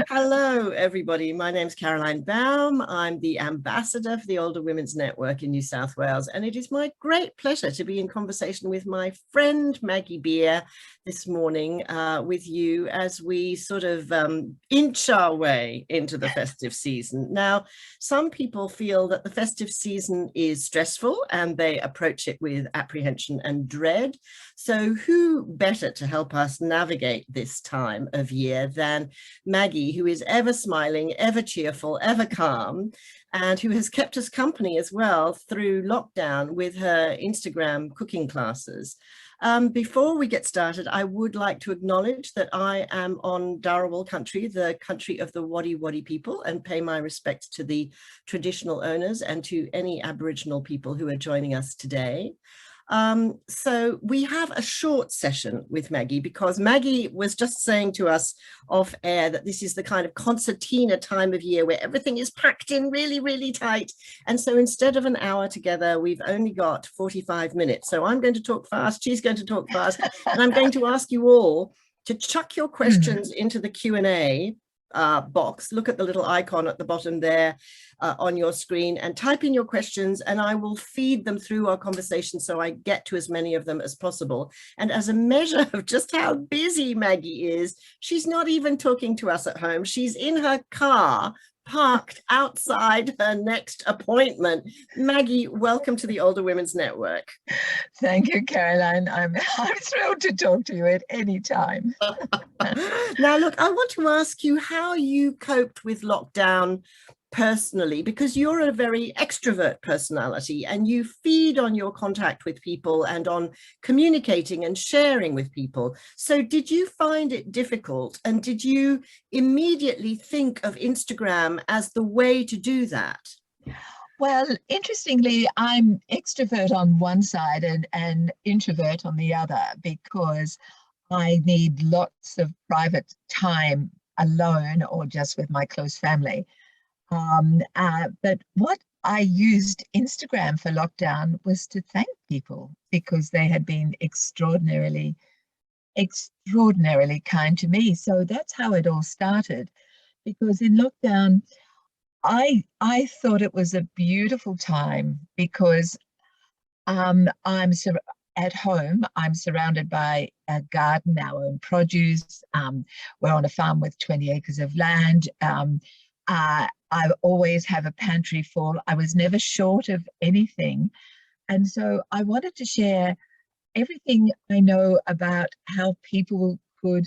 Hello, everybody. My name's Caroline Baum. I'm the ambassador for the Older Women's Network in New South Wales, and it is my great pleasure to be in conversation with my friend Maggie Beer this morning with you as we sort of inch our way into the festive season. Now, some people feel that the festive season is stressful and they approach it with apprehension and dread. So who better to help us navigate this time of year than Maggie, who is ever smiling, ever cheerful, ever calm, and who has kept us company as well through lockdown with her Instagram cooking classes. Before we get started, I would like to acknowledge that I am on Dharawal country, the country of the Wadi Wadi people, and pay my respects to the traditional owners and to any Aboriginal people who are joining us today. So we have a short session with Maggie because Maggie was just saying to us off air that this is the kind of concertina time of year where everything is packed in really, really tight. And so instead of an hour together, we've only got 45 minutes. So I'm going to talk fast, she's going to talk fast, and I'm going to ask you all to chuck your questions into the Q&A box. Look at the little icon at the bottom there on your screen and type in your questions, and I will feed them through our conversation so I get to as many of them as possible. And as a measure of just how busy Maggie is, she's not even talking to us at home. She's in her car parked outside her next appointment. Maggie, welcome to the Older Women's Network. Thank you, Caroline. I'm thrilled to talk to you at any time. Now, look, I want to ask you how you coped with lockdown personally, because you're a very extrovert personality and you feed on your contact with people and on communicating and sharing with people. So did you find it difficult, and did you immediately think of Instagram as the way to do that? Well, interestingly, I'm extrovert on one side and introvert on the other because I need lots of private time alone or just with my close family. But what I used Instagram for lockdown was to thank people because they had been extraordinarily kind to me. So that's how it all started. Because in lockdown, I thought it was a beautiful time because at home. I'm surrounded by a garden, our own produce. We're on a farm with 20 acres of land. I always have a pantry full. I was never short of anything. And so I wanted to share everything I know about how people could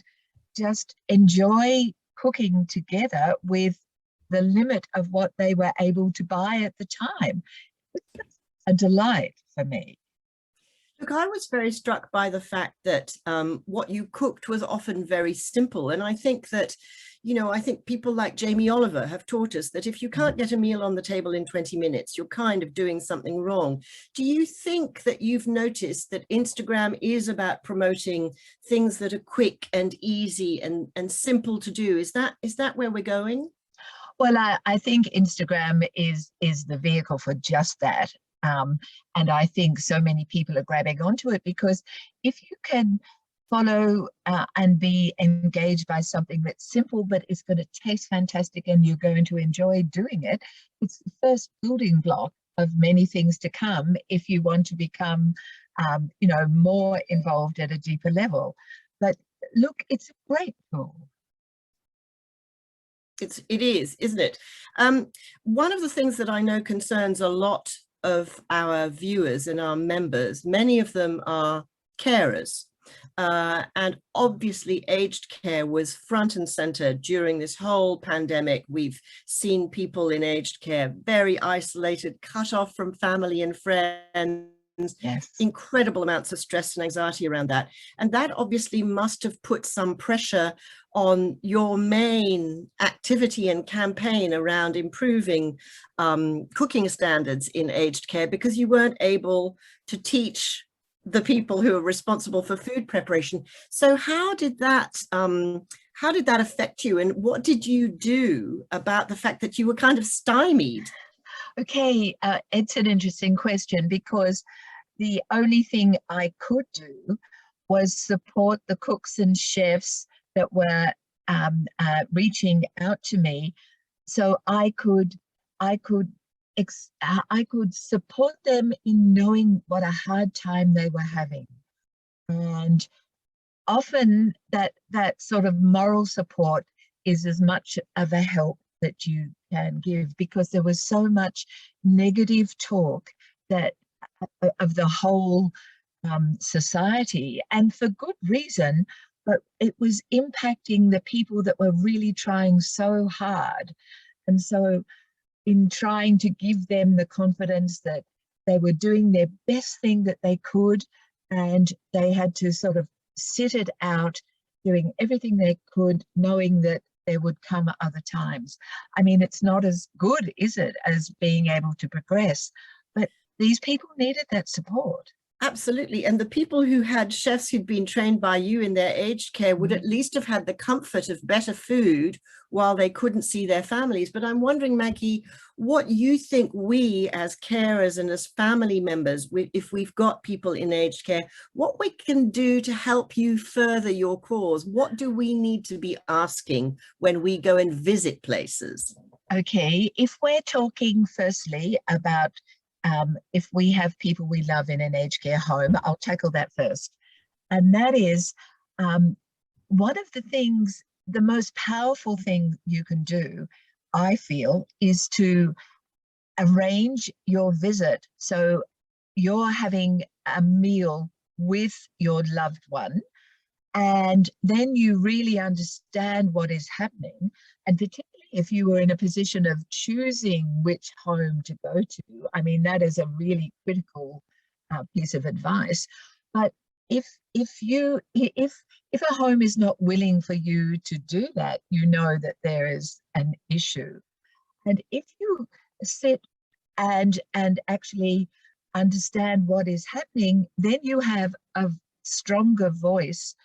just enjoy cooking together with the limit of what they were able to buy at the time. It's a delight for me. Look, I was very struck by the fact that what you cooked was often very simple. And I think that, I think people like Jamie Oliver have taught us that if you can't get a meal on the table in 20 minutes, you're kind of doing something wrong. Do you think that you've noticed that Instagram is about promoting things that are quick and easy and simple to do? Is that where we're going? Well, I think Instagram is the vehicle for just that. And I think so many people are grabbing onto it because if you can follow and be engaged by something that's simple, but it's going to taste fantastic and you're going to enjoy doing it, it's the first building block of many things to come if you want to become, more involved at a deeper level. But look, it's a great tool. It is, isn't it? One of the things that I know concerns a lot of our viewers and our members, many of them are carers. And obviously aged care was front and center during this whole pandemic. We've seen people in aged care very isolated, cut off from family and friends. Yes. Incredible amounts of stress and anxiety around that. And that obviously must have put some pressure on your main activity and campaign around improving cooking standards in aged care, because you weren't able to teach the people who are responsible for food preparation. So how did that affect you, and what did you do about the fact that you were kind of stymied? Okay, it's an interesting question because the only thing I could do was support the cooks and chefs that were reaching out to me so I could support them in knowing what a hard time they were having. And often that sort of moral support is as much of a help that you can give, because there was so much negative talk that of the whole society, and for good reason, but it was impacting the people that were really trying so hard. And so in trying to give them the confidence that they were doing their best thing that they could, and they had to sort of sit it out, doing everything they could, knowing that there would come other times. I mean, it's not as good, is it, as being able to progress, but these people needed that support. Absolutely. And the people who had chefs who'd been trained by you in their aged care would at least have had the comfort of better food while they couldn't see their families. But I'm wondering, Maggie, what you think we as carers and as family members, if we've got people in aged care, what we can do to help you further your cause. What do we need to be asking when we go and visit places? Okay, if we're talking firstly about if we have people we love in an aged care home, I'll tackle that first. And that is one of the things, the most powerful thing you can do, I feel, is to arrange your visit. So you're having a meal with your loved one, and then you really understand what is happening. And particularly if you were in a position of choosing which home to go to, I mean, that is a really critical piece of advice. But if a home is not willing for you to do that, you know that there is an issue. And if you sit and actually understand what is happening, then you have a stronger voice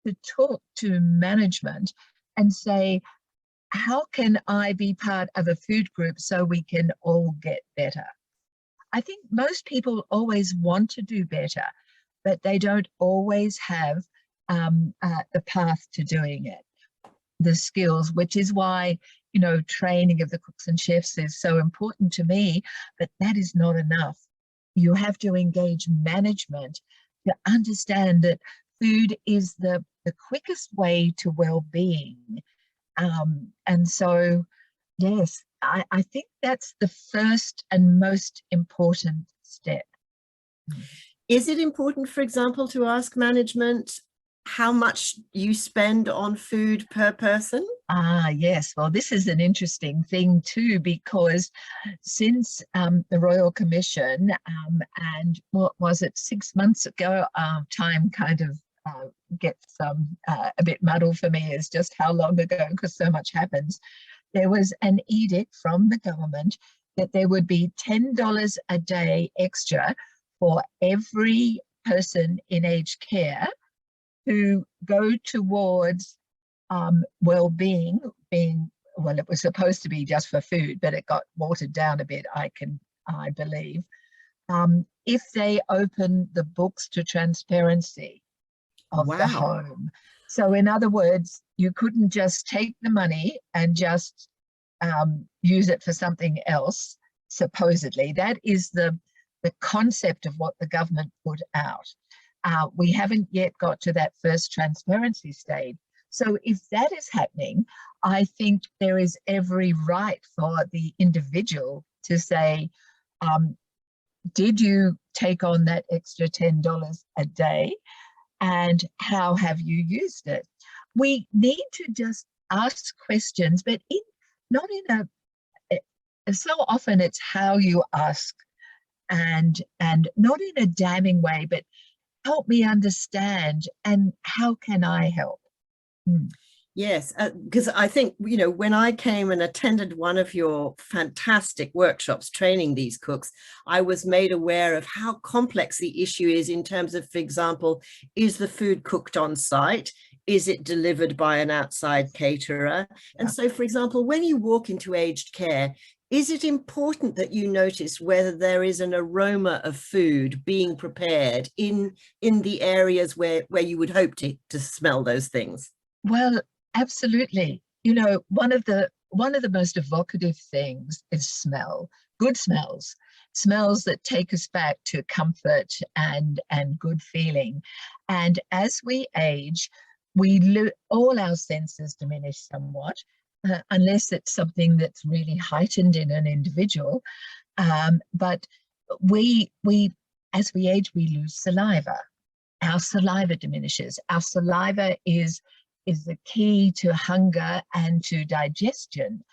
to talk to management and say, how can I be part of a food group so we can all get better? I think most people always want to do better, but they don't always have the path to doing it, the skills, which is why, you know, training of the cooks and chefs is so important to me, but that is not enough. You have to engage management to understand that food is the quickest way to well-being. And so, yes, I think that's the first and most important step. Is it important, for example, to ask management how much you spend on food per person? Yes. Well, this is an interesting thing too, because since the Royal Commission, and what was it, 6 months ago, time kind of gets a bit muddled for me as just how long ago, because so much happens. There was an edict from the government that there would be $10 a day extra for every person in aged care to go towards well-being. Well, it was supposed to be just for food, but it got watered down a bit, I believe, if they open the books to transparency of the home. So in other words, you couldn't just take the money and just use it for something else, supposedly. That is the concept of what the government put out. We haven't yet got to that first transparency stage. So if that is happening, I think there is every right for the individual to say, did you take on that extra $10 a day? And how have you used it? We need to just ask questions, but not in so often it's how you ask, and not in a damning way, but help me understand, and how can I help? Yes, because I think, you know, when I came and attended one of your fantastic workshops training these cooks, I was made aware of how complex the issue is in terms of, for example, is the food cooked on site? Is it delivered by an outside caterer? And so, for example, when you walk into aged care, is it important that you notice whether there is an aroma of food being prepared in the areas where you would hope to smell those things? Well, Absolutely. You know, one of the most evocative things is smell. Good smells, smells that take us back to comfort and good feeling. And as we age, all our senses diminish somewhat, unless it's something that's really heightened in an individual. But we as we age, we lose saliva. Our saliva diminishes. Our saliva is the key to hunger and to digestion.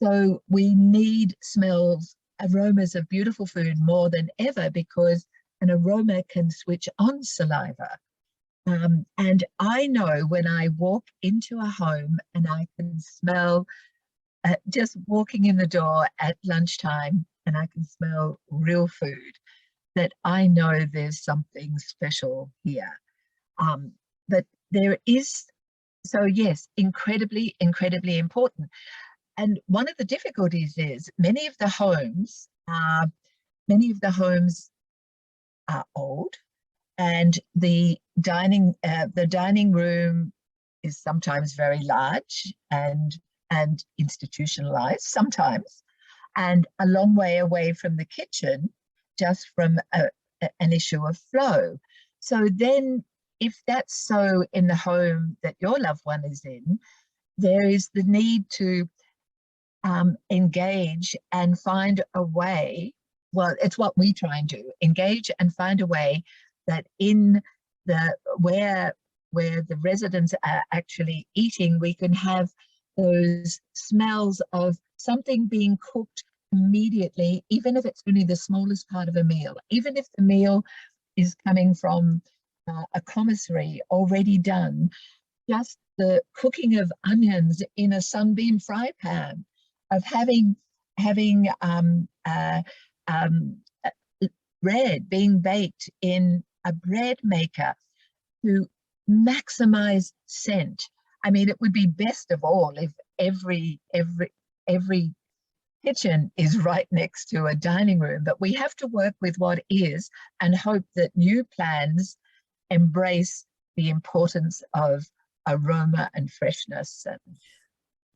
So we need smells, aromas of beautiful food more than ever, because an aroma can switch on saliva. And I know when I walk into a home and I can smell, just walking in the door at lunchtime, and I can smell real food, that I know there's something special here. But there is, so yes, incredibly, incredibly important. And one of the difficulties is many of the homes are old, and the dining room is sometimes very large and institutionalized sometimes, and a long way away from the kitchen, just from an issue of flow. So then, if that's so in the home that your loved one is in, there is the need to engage and find a way. Well, it's what we try and do: engage and find a way that in the where the residents are actually eating, we can have those smells of something being cooked immediately, even if it's only the smallest part of a meal, even if the meal is coming from a commissary already done, just the cooking of onions in a sunbeam fry pan, of having bread being baked in a bread maker to maximize scent. I mean, it would be best of all if every kitchen is right next to a dining room, but we have to work with what is and hope that new plans embrace the importance of aroma and freshness and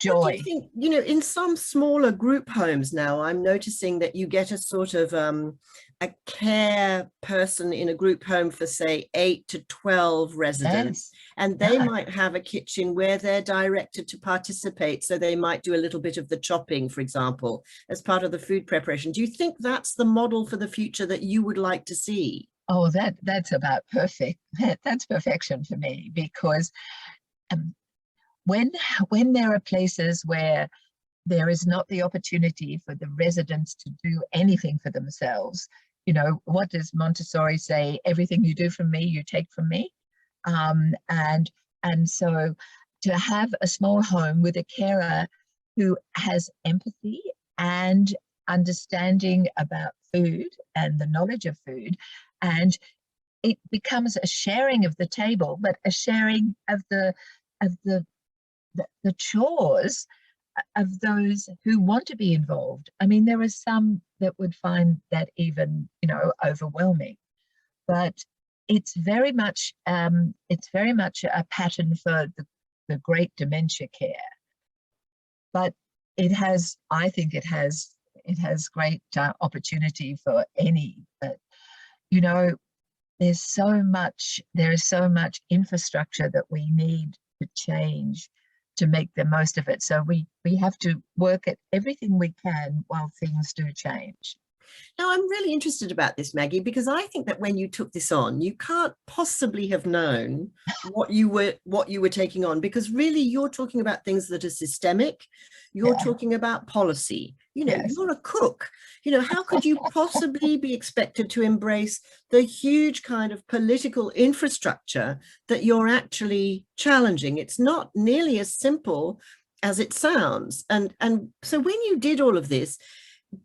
joy. What do you think, in some smaller group homes now, I'm noticing that you get a sort of a care person in a group home for, say, 8 to 12 residents, Yes. and they might have a kitchen where they're directed to participate. So they might do a little bit of the chopping, for example, as part of the food preparation. Do you think that's the model for the future that you would like to see? Oh, that's about perfect. That's perfection for me, because when there are places where there is not the opportunity for the residents to do anything for themselves, what does Montessori say? Everything you do from me, you take from me. And so to have a small home with a carer who has empathy and understanding about food and the knowledge of food, and it becomes a sharing of the table, but a sharing of the chores of those who want to be involved. I mean, there are some that would find that even, overwhelming, but it's very much a pattern for the great dementia care. But I think it has great opportunity for any. But there is so much infrastructure that we need to change to make the most of it. So we have to work at everything we can while things do change. Now, I'm really interested about this, Maggie, because I think that when you took this on, you can't possibly have known what you were taking on, because really you're talking about things that are systemic. You're talking about policy. Yes. You're a cook. How could you possibly be expected to embrace the huge kind of political infrastructure that you're actually challenging? It's not nearly as simple as it sounds. And so when you did all of this,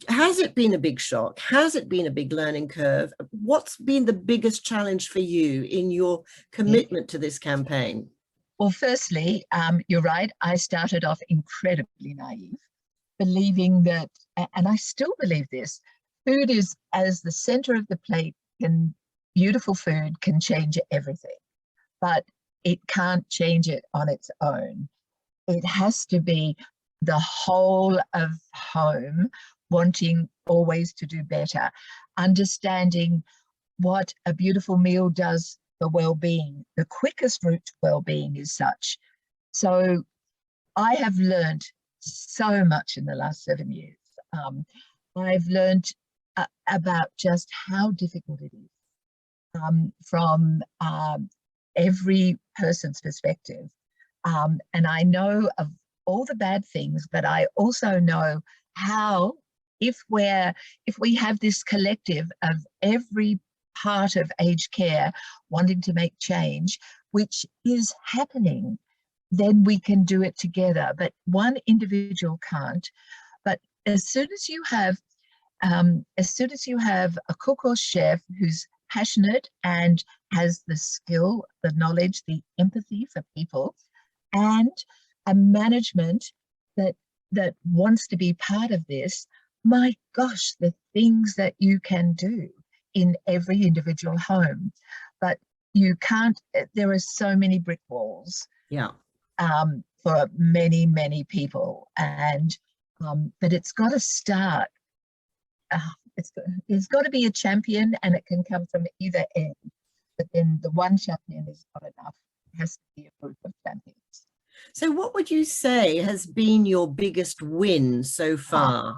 has it been a big shock? Has it been a big learning curve? What's been the biggest challenge for you in your commitment to this campaign? Well, firstly, you're right. I started off incredibly naive, believing that, and I still believe this, food is as the center of the plate, beautiful food can change everything, but it can't change it on its own. it has to be the whole of home, wanting always to do better, understanding what a beautiful meal does for well-being. The quickest route to well-being is such. So I have learned so much in the last 7 years. I've learned about just how difficult it is from every person's perspective. And I know of all the bad things, but I also know how, if we have this collective of every part of aged care wanting to make change, which is happening, then we can do it together. But one individual can't. But as soon as you have a cook or chef who's passionate and has the skill, the knowledge, the empathy for people, and a management that wants to be part of this, my gosh, the things that you can do in every individual home. But you can't, there are so many brick walls. Yeah. For many, many people. And but it's got to start. There's got to be a champion, and it can come from either end. But then the one champion is not enough. It has to be a group of champions. So what would you say has been your biggest win so far?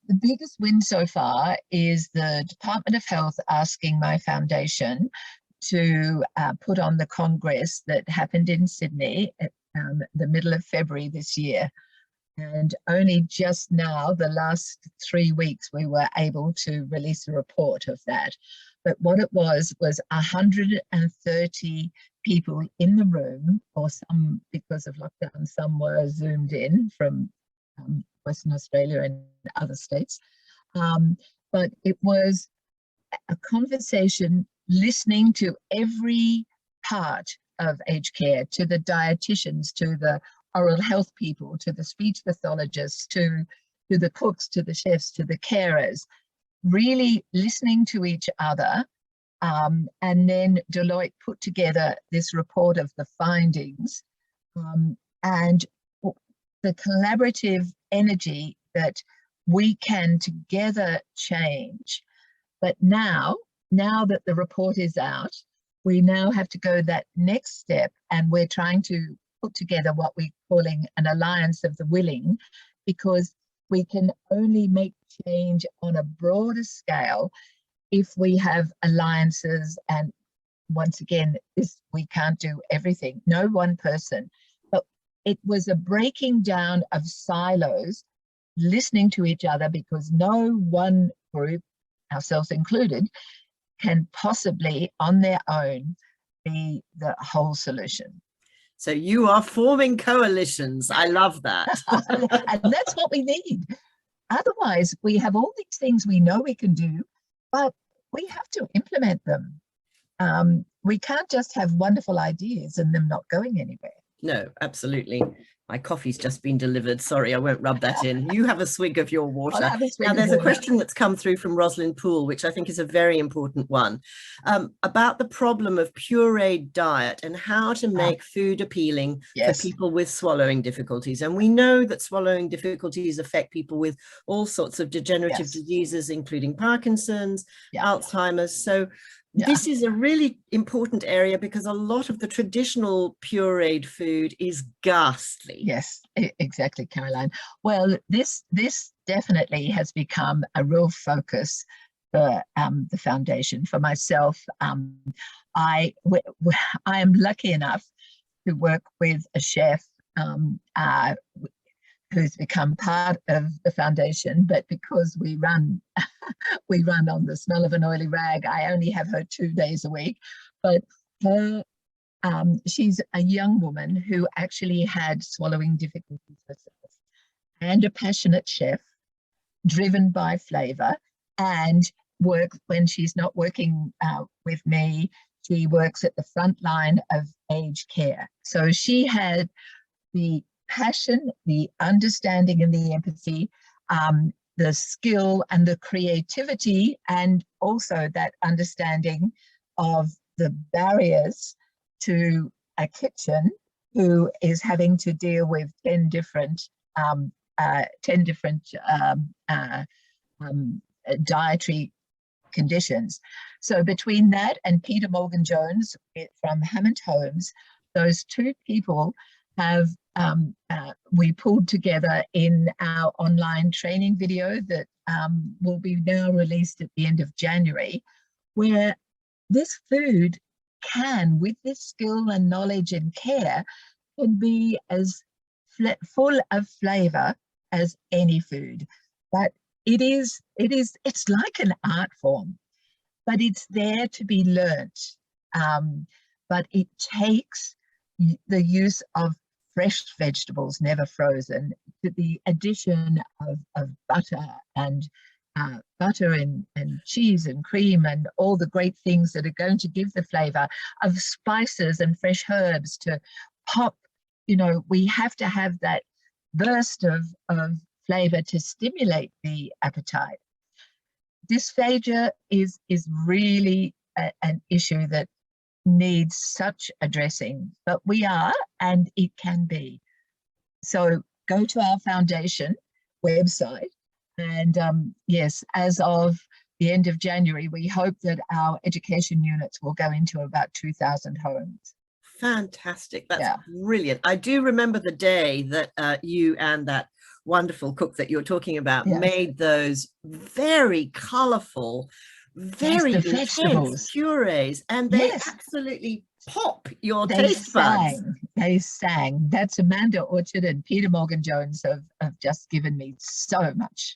The biggest win so far is the Department of Health asking my foundation to put on the Congress that happened in Sydney at the middle of February this year. And only just now, the last 3 weeks, we were able to release a report of that. But what it was 130 people in the room, or some, because of lockdown, some were zoomed in from Western Australia and other states. But it was a conversation listening to every part of aged care, to the dietitians, to the oral health people, to the speech pathologists, to the cooks, to the chefs, to the carers, really listening to each other. And then Deloitte put together this report of the findings, and the collaborative energy that we can together change. But now that the report is out, we now have to go that next step, and we're trying to put together what we're calling an alliance of the willing, because we can only make change on a broader scale if we have alliances. And once again, we can't do everything, no one person, but it was a breaking down of silos, listening to each other, because no one group, ourselves included, can possibly on their own be the whole solution. So you are forming coalitions. I love that. And that's what we need. Otherwise, we have all these things we know we can do, but we have to implement them. We can't just have wonderful ideas and them not going anywhere. No, absolutely. My coffee's just been delivered. Sorry, I won't rub that in. You have a swig of your water. Now, there's a question that's come through from Rosalind Poole, which I think is a very important one, about the problem of pureed diet and how to make food appealing for people with swallowing difficulties. And we know that swallowing difficulties affect people with all sorts of degenerative diseases, including Parkinson's, Alzheimer's. So this is a really important area, because a lot of the traditional pureed food is ghastly. Yes, exactly, Caroline. Well, this definitely has become a real focus for the foundation. For myself, I am lucky enough to work with a chef who's become part of the foundation, but because we run on the smell of an oily rag, I only have her 2 days a week. But her, she's a young woman who actually had swallowing difficulties herself, and a passionate chef, driven by flavor, and works when she's not working with me. She works at the front line of aged care. So she had the passion, the understanding and the empathy, the skill and the creativity, and also that understanding of the barriers to a kitchen who is having to deal with 10 different um, uh, 10 different dietary conditions. So between that and Peter Morgan-Jones from Hammond Homes, those two people have we pulled together in our online training video that will be now released at the end of January, where this food can, with this skill and knowledge and care, can be as full of flavor as any food. But it's like an art form, but it's there to be learnt. But it takes the use of fresh vegetables, never frozen, to the addition of butter and cheese and cream and all the great things that are going to give the flavor, of spices and fresh herbs to pop. We have to have that burst of flavor to stimulate the appetite. Dysphagia is really an issue that needs such addressing, but we are, and it can be. So go to our foundation website, and yes, as of the end of January, we hope that our education units will go into about 2,000 homes. Fantastic. That's brilliant. I do remember the day that you and that wonderful cook that you're talking about made those very colorful, very intense purees, and they absolutely pop your taste buds. They sang. That's Amanda Orchard and Peter Morgan-Jones have just given me so much.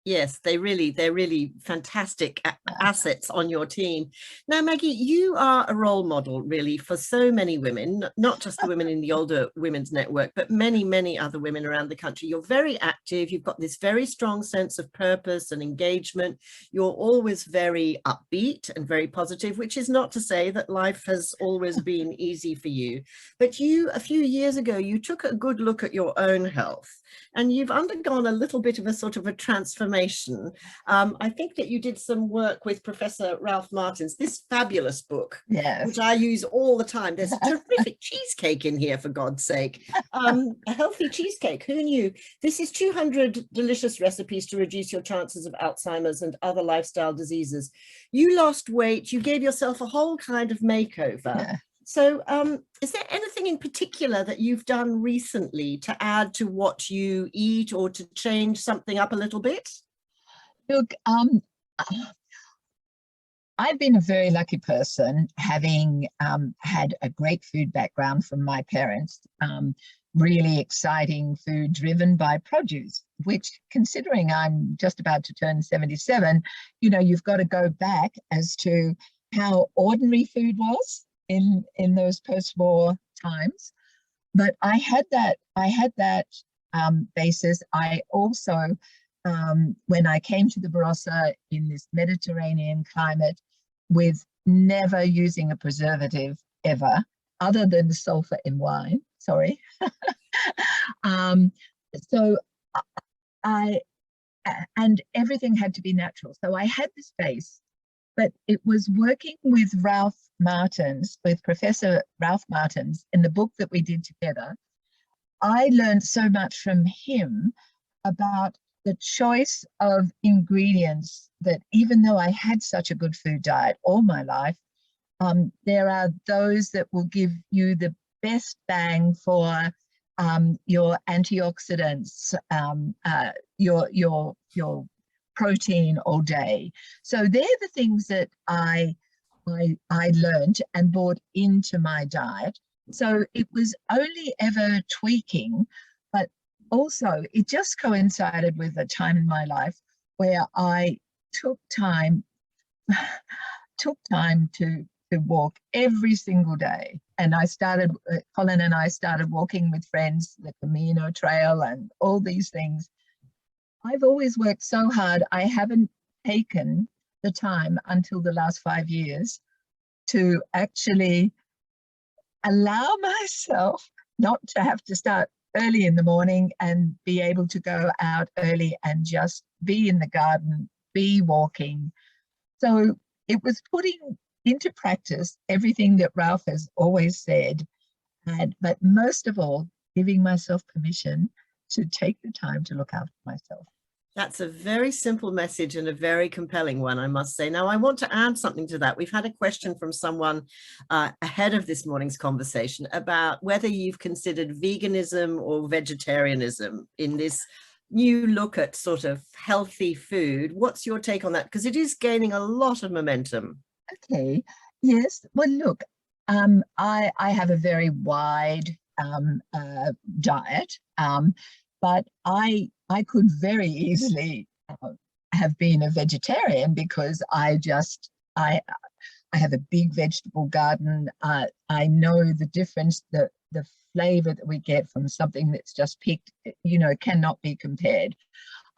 Yes, they're really fantastic assets on your team. Now, Maggie, you are a role model really for so many women, not just the women in the Older Women's Network, but many, many other women around the country. You're very active. You've got this very strong sense of purpose and engagement. You're always very upbeat and very positive, which is not to say that life has always been easy for you. But a few years ago, you took a good look at your own health, and you've undergone a little bit of a sort of a transformation. I think that you did some work with Professor Ralph Martin's, this fabulous book, which I use all the time. There's a terrific cheesecake in here, for God's sake. A healthy cheesecake, who knew? This is 200 delicious recipes to reduce your chances of Alzheimer's and other lifestyle diseases. You lost weight, you gave yourself a whole kind of makeover. So is there anything in particular that you've done recently to add to what you eat or to change something up a little bit? Look, I've been a very lucky person, having had a great food background from my parents, really exciting food driven by produce, which, considering I'm just about to turn 77, you've got to go back as to how ordinary food was in those post-war times. But I had that basis. I also, when I came to the Barossa in this Mediterranean climate, with never using a preservative ever, other than sulfur in wine, sorry. So and everything had to be natural. So I had this base. But it was working with Professor Ralph Martins in the book that we did together. I learned so much from him about the choice of ingredients, that even though I had such a good food diet all my life, there are those that will give you the best bang for your antioxidants, your protein all day. So they're the things that I learned and brought into my diet. So it was only ever tweaking, but also it just coincided with a time in my life where I took time to walk every single day. And Colin and I started walking with friends, the Camino Trail and all these things. I've always worked so hard. I haven't taken the time until the last 5 years to actually allow myself not to have to start early in the morning and be able to go out early and just be in the garden, be walking. So it was putting into practice everything that Ralph has always said, But most of all, giving myself permission to take the time to look after myself. That's a very simple message and a very compelling one, I must say. Now, I want to add something to that. We've had a question from someone ahead of this morning's conversation about whether you've considered veganism or vegetarianism in this new look at sort of healthy food. What's your take on that? Because it is gaining a lot of momentum. Okay. Yes. Well, look, I have a very wide diet, but I could very easily have been a vegetarian because I have a big vegetable garden. I know the difference, the flavor that we get from something that's just picked, cannot be compared.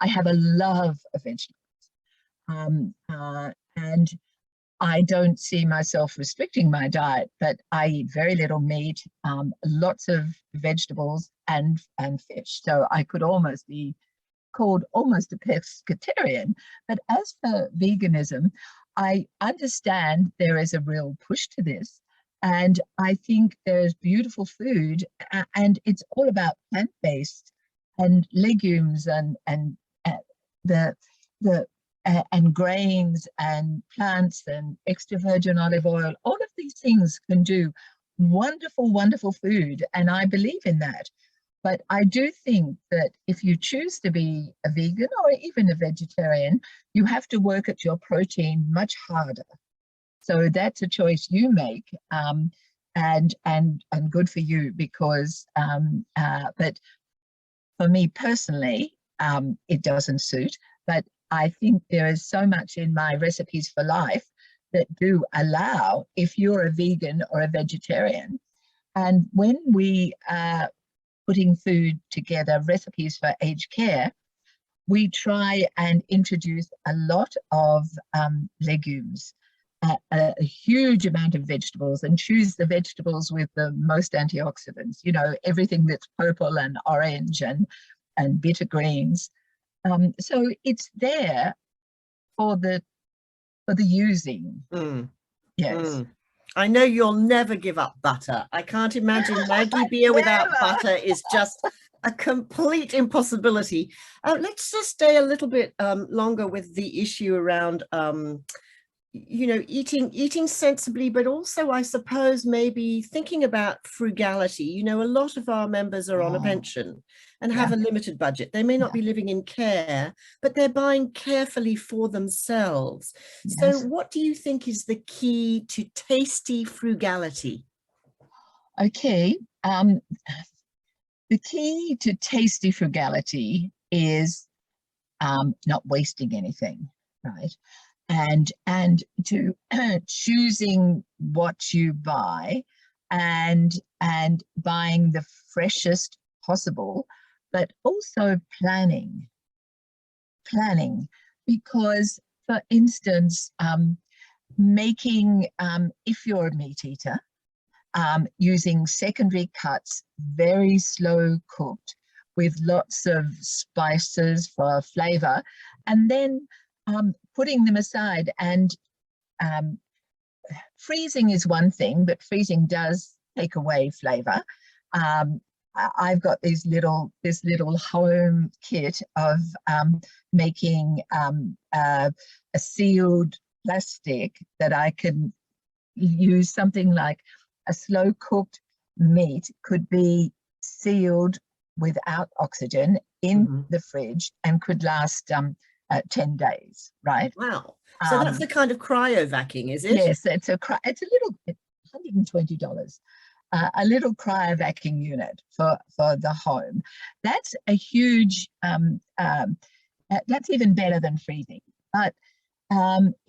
I have a love of vegetables, and I don't see myself restricting my diet, but I eat very little meat, lots of vegetables and fish. So I could almost be called almost a pescatarian. But as for veganism, I understand there is a real push to this. And I think there's beautiful food, and it's all about plant-based and legumes and and grains and plants and extra virgin olive oil. All of these things can do wonderful, wonderful food, and I believe in that. But I do think that if you choose to be a vegan or even a vegetarian, you have to work at your protein much harder. So that's a choice you make, and good for you, because but for me personally, it doesn't suit. But I think there is so much in my recipes for life that do allow, if you're a vegan or a vegetarian. And when we are putting food together, recipes for aged care, we try and introduce a lot of legumes, a huge amount of vegetables, and choose the vegetables with the most antioxidants, everything that's purple and orange and bitter greens. So it's there for the using. Yes. I know you'll never give up butter. I can't imagine Maggie beer without butter is just a complete impossibility. Let's just stay a little bit longer with the issue around eating sensibly, but also, I suppose, maybe thinking about frugality. A lot of our members are on a pension and have a limited budget. They may not be living in care, but they're buying carefully for themselves. Yes. So what do you think is the key to tasty frugality? Okay. The key to tasty frugality is not wasting anything, right? And to choosing what you buy and buying the freshest possible, but also planning, because, for instance, making, if you're a meat eater, using secondary cuts, very slow cooked with lots of spices for flavor, and then putting them aside. And freezing is one thing, but freezing does take away flavor. I've got this little home kit of making a sealed plastic that I can use. Something like a slow cooked meat could be sealed without oxygen in the fridge and could last 10 days, right? Wow. So that's the kind of cryo-vacuum, is it? Yes, it's a little bit, $120. A little cryo-vacuum unit for the home. That's a huge, that's even better than freezing. But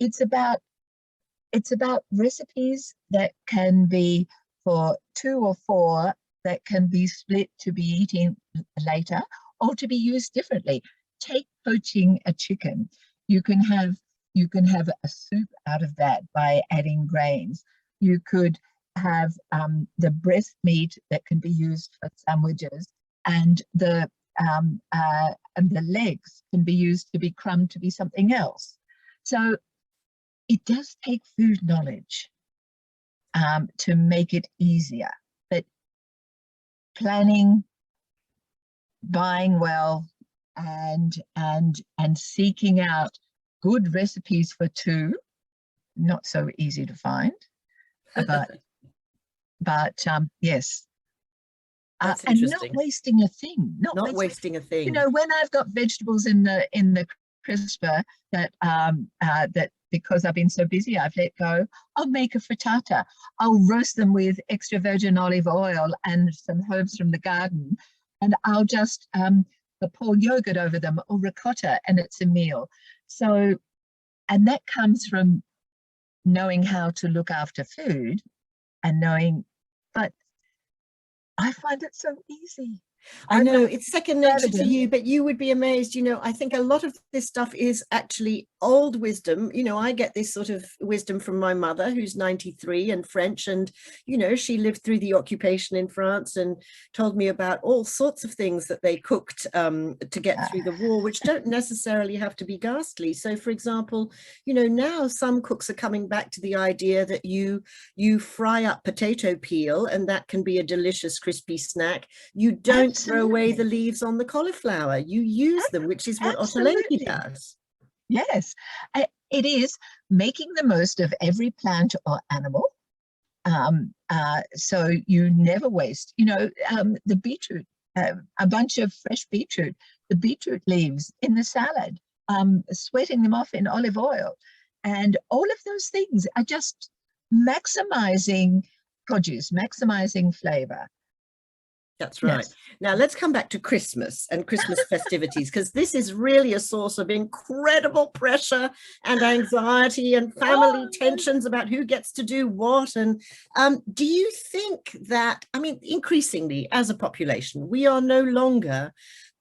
it's about recipes that can be for 2 or 4 that can be split to be eaten later or to be used differently. Take poaching a chicken. You can have a soup out of that by adding grains. You could have the breast meat that can be used for sandwiches, and the legs can be used to be crumbed to be something else. So it does take food knowledge to make it easier. But planning, buying well, and seeking out good recipes for two. Not so easy to find, but yes. That's and interesting. not wasting a thing. Not wasting a thing. You know, when I've got vegetables in the crisper that that because I've been so busy, I've let go, I'll make a frittata. I'll roast them with extra virgin olive oil and some herbs from the garden, and I'll just pour yogurt over them or ricotta, and it's a meal. So, and that comes from knowing how to look after food and knowing, but I find it so easy. I know it's second nature to you, but you would be amazed. You know, I think a lot of this stuff is actually old wisdom. You know, I get this sort of wisdom from my mother, who's 93 and French. And, you know, she lived through the occupation in France and told me about all sorts of things that they cooked to get through the war, which don't necessarily have to be ghastly. So, for example, you know, now some cooks are coming back to the idea that you fry up potato peel and that can be a delicious crispy snack. You don't throw away the leaves on the cauliflower. You use them, which is what Ottolenghi does. Yes, it is making the most of every plant or animal. So you never waste, you know, the beetroot, a bunch of fresh beetroot, the beetroot leaves in the salad, sweating them off in olive oil. And all of those things are just maximizing produce, maximizing flavor. That's right. Yes. Now let's come back to Christmas and Christmas festivities, because this is really a source of incredible pressure and anxiety and family tensions about who gets to do what. And do you think that, I mean, increasingly as a population, we are no longer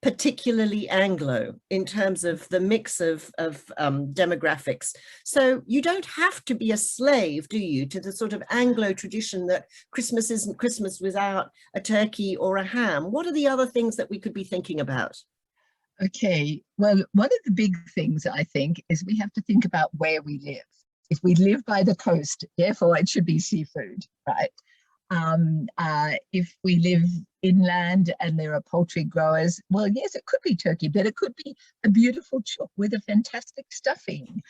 particularly Anglo in terms of the mix of demographics. So you don't have to be a slave, do you, to the sort of Anglo tradition that Christmas isn't Christmas without a turkey or a ham. What are the other things that we could be thinking about? Okay, well, one of the big things I think is we have to think about where we live. If we live by the coast, therefore it should be seafood, right? If we live inland and there are poultry growers, well, yes, it could be turkey, but it could be a beautiful chook with a fantastic stuffing.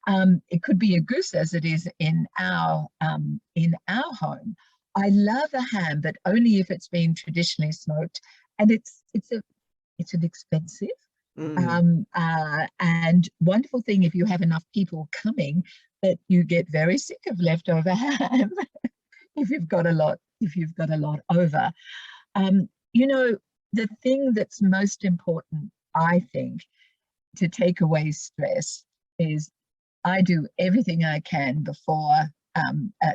It could be a goose, as it is in our home. I love a ham, but only if it's been traditionally smoked, and it's an expensive and wonderful thing if you have enough people coming that you get very sick of leftover ham. If you've got a lot over. You know, the thing that's most important, I think, to take away stress is I do everything I can before,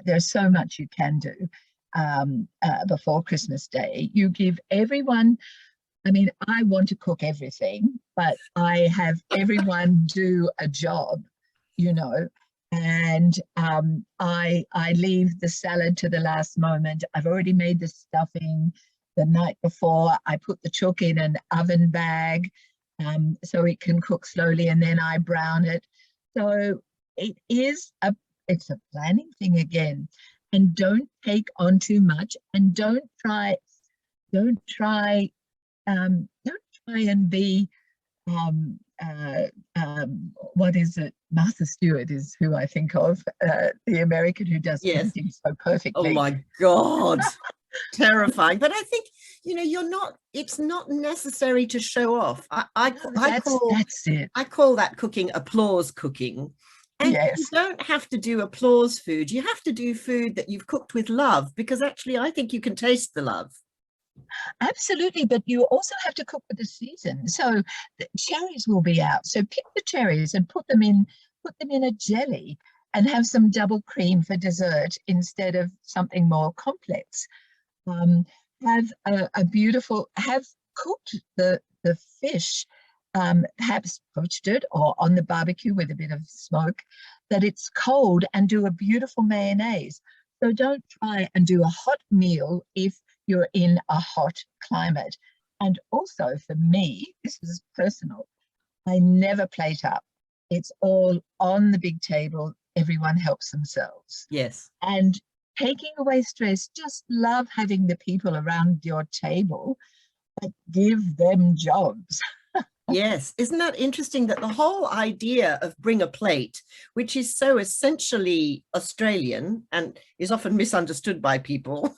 there's so much you can do before Christmas Day. You give everyone, I mean, I want to cook everything, but I have everyone do a job, you know. And I leave the salad to the last moment. I've already made the stuffing the night before. I put the chook in an oven bag so it can cook slowly, and then I brown it. So it's a planning thing again. And don't take on too much, and don't try and be what is it? Martha Stewart is who I think of, the American who does everything so perfectly. Oh my God, terrifying. But I think, you know, it's not necessary to show off. I call that cooking applause cooking. And you don't have to do applause food. You have to do food that you've cooked with love, because actually I think you can taste the love. Absolutely, but you also have to cook with the season. So the cherries will be out. So pick the cherries and put them in a jelly and have some double cream for dessert instead of something more complex. Have cooked the fish, perhaps poached it or on the barbecue with a bit of smoke, that it's cold, and do a beautiful mayonnaise. So don't try and do a hot meal if you're in a hot climate. And also for me, this is personal, I never plate up. It's all on the big table. Everyone helps themselves. Yes. And taking away stress. Just love having the people around your table, but give them jobs. Yes. Isn't that interesting that the whole idea of bring a plate, which is so essentially Australian and is often misunderstood by people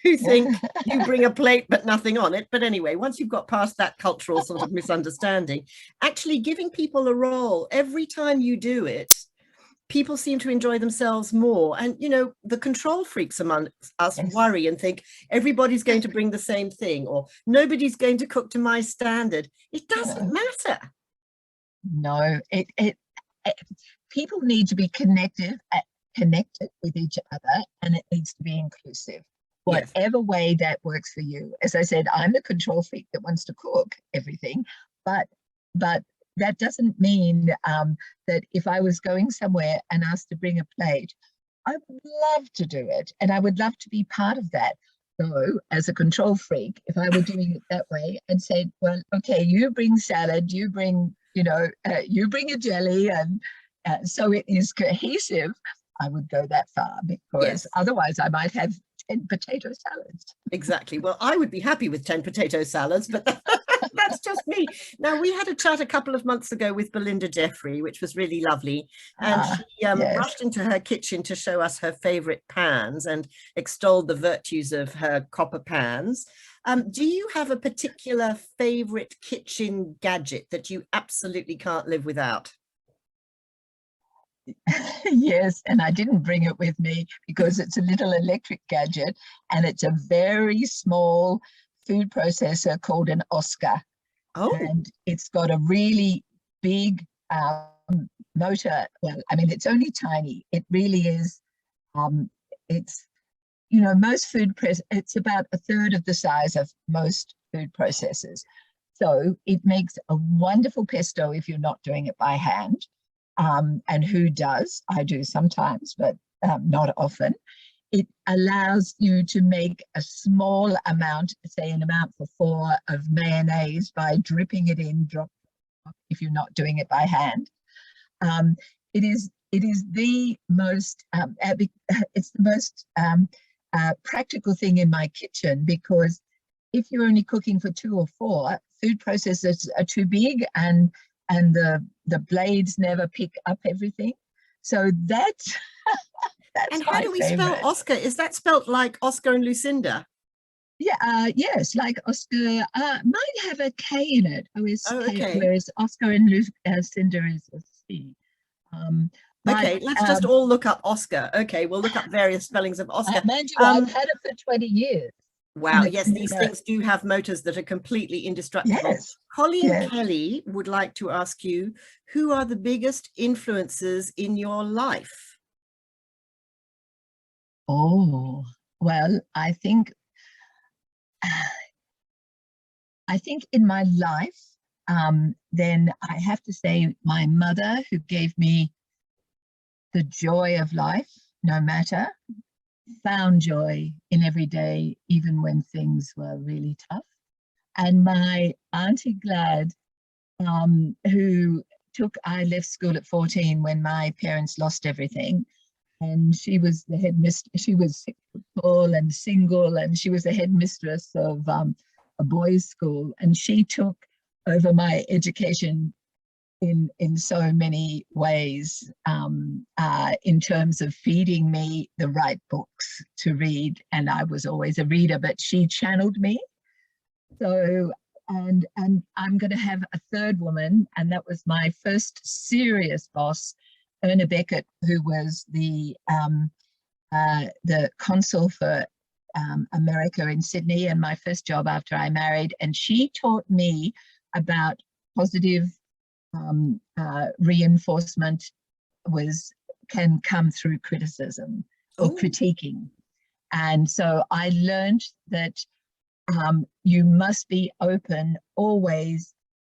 who think you bring a plate but nothing on it. But anyway, once you've got past that cultural sort of misunderstanding, actually giving people a role every time you do it, people seem to enjoy themselves more. And, you know, the control freaks among us worry and think everybody's going to bring the same thing, or nobody's going to cook to my standard. It doesn't matter. No, people need to be connected with each other, and it needs to be inclusive. Whatever way that works for you. As I said, I'm the control freak that wants to cook everything, but that doesn't mean that if I was going somewhere and asked to bring a plate, I would love to do it, and I would love to be part of that. So as a control freak, if I were doing it that way, I'd say, well, okay, you bring salad, you bring, you bring a jelly, and so it is cohesive. I would go that far, because otherwise I might have 10 potato salads. Exactly. Well, I would be happy with 10 potato salads, but that's just me. Now, we had a chat a couple of months ago with Belinda Jeffrey, which was really lovely. And she rushed into her kitchen to show us her favorite pans and extolled the virtues of her copper pans. Do you have a particular favorite kitchen gadget that you absolutely can't live without? Yes, and I didn't bring it with me because it's a little electric gadget, and it's a very small food processor called an Oscar. Oh. And it's got a really big motor. Well, I mean, it's only tiny. It really is. It's, most it's about a third of the size of most food processors. So it makes a wonderful pesto if you're not doing it by hand. And who does? I do sometimes, but not often. It allows you to make a small amount, say an amount for 4 of mayonnaise by dripping it in, drop if you're not doing it by hand. It is the most it's the most practical thing in my kitchen, because if you're only cooking for 2 or 4, food processors are too big, and the blades never pick up everything. So that's and how do we spell Oscar? Is that spelled like Oscar and Lucinda? Yeah, yes, like Oscar might have a K in it. Okay. Whereas Oscar and Lucinda is a C. Okay, let's just all look up Oscar. Okay, we'll look up various spellings of Oscar. Mind you, I've had it for 20 years. Wow, yes, these things do have motors that are completely indestructible. Yes. Colleen Kelly would like to ask you, who are the biggest influences in your life? Oh, well, I think in my life, then I have to say my mother, who gave me the joy of life, no matter, found joy in every day, even when things were really tough. And my Auntie Glad, I left school at 14 when my parents lost everything. And she was the headmistress. She was 6 foot tall and single, and she was the headmistress of a boys' school. And she took over my education in so many ways, in terms of feeding me the right books to read. And I was always a reader, but she channeled me. So, and I'm going to have a third woman, and that was my first serious boss, Erna Beckett, who was the consul for America in Sydney, and my first job after I married. And she taught me about positive reinforcement can come through criticism or critiquing. And so I learned that you must be open always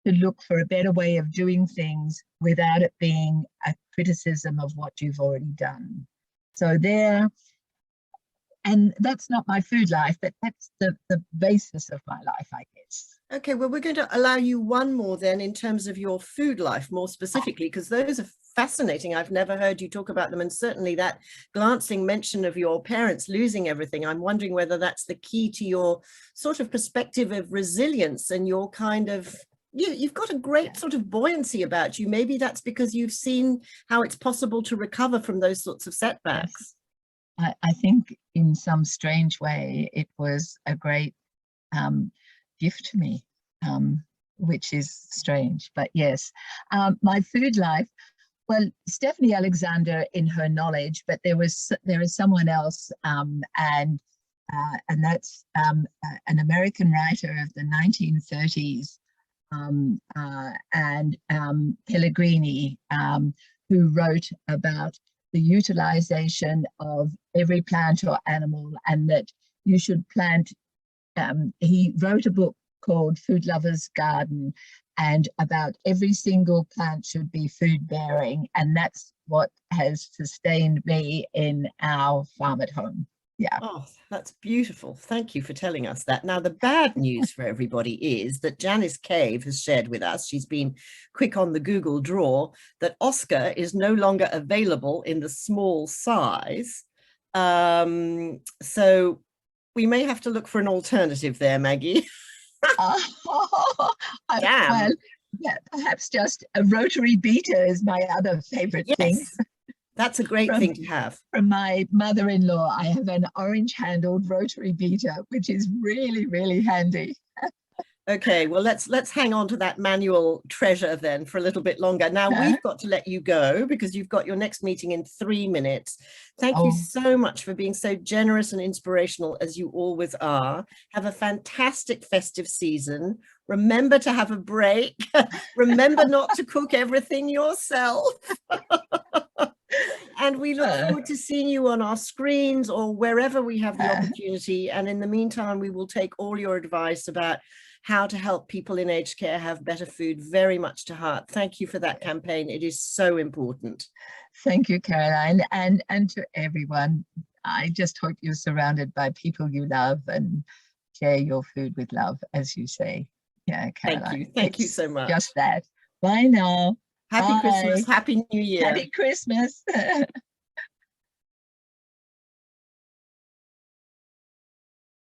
to look for a better way of doing things without it being a criticism of what you've already done. So and that's not my food life, but that's the basis of my life, I guess. Okay, well, we're going to allow you one more then in terms of your food life more specifically, because those are fascinating. I've never heard you talk about them. And certainly that glancing mention of your parents losing everything, I'm wondering whether that's the key to your sort of perspective of resilience and your kind of, you've got a great sort of buoyancy about you. Maybe that's because you've seen how it's possible to recover from those sorts of setbacks. Yes. I think in some strange way, it was a great gift to me, which is strange, but yes. My food life, well, Stephanie Alexander in her knowledge, but there is someone else, and that's an American writer of the 1930s, and Pellegrini, who wrote about the utilization of every plant or animal, and that you should plant. He wrote a book called Food Lover's Garden, and about every single plant should be food bearing, and that's what has sustained me in our farm at home. Yeah. Oh, that's beautiful. Thank you for telling us that. Now, the bad news for everybody is that Janice Cave has shared with us, she's been quick on the Google draw, that Oscar is no longer available in the small size. So we may have to look for an alternative there, Maggie. Damn. Well, yeah, perhaps just a rotary beater is my other favorite thing. That's a great thing to have. From my mother-in-law, I have an orange-handled rotary beater, which is really, really handy. Okay, well, let's hang on to that manual treasure then for a little bit longer. Now, we've got to let you go because you've got your next meeting in 3 minutes. Thank you so much for being so generous and inspirational as you always are. Have a fantastic festive season. Remember to have a break. Remember not to cook everything yourself. And we look forward to seeing you on our screens or wherever we have the opportunity. And in the meantime, we will take all your advice about how to help people in aged care have better food very much to heart. Thank you for that campaign. It is so important. Thank you, Caroline. And to everyone, I just hope you're surrounded by people you love and share your food with love, as you say. Yeah, Caroline. Thank you. Thank you so much. Just that. Bye now. Happy Christmas. Happy New Year. Happy Christmas.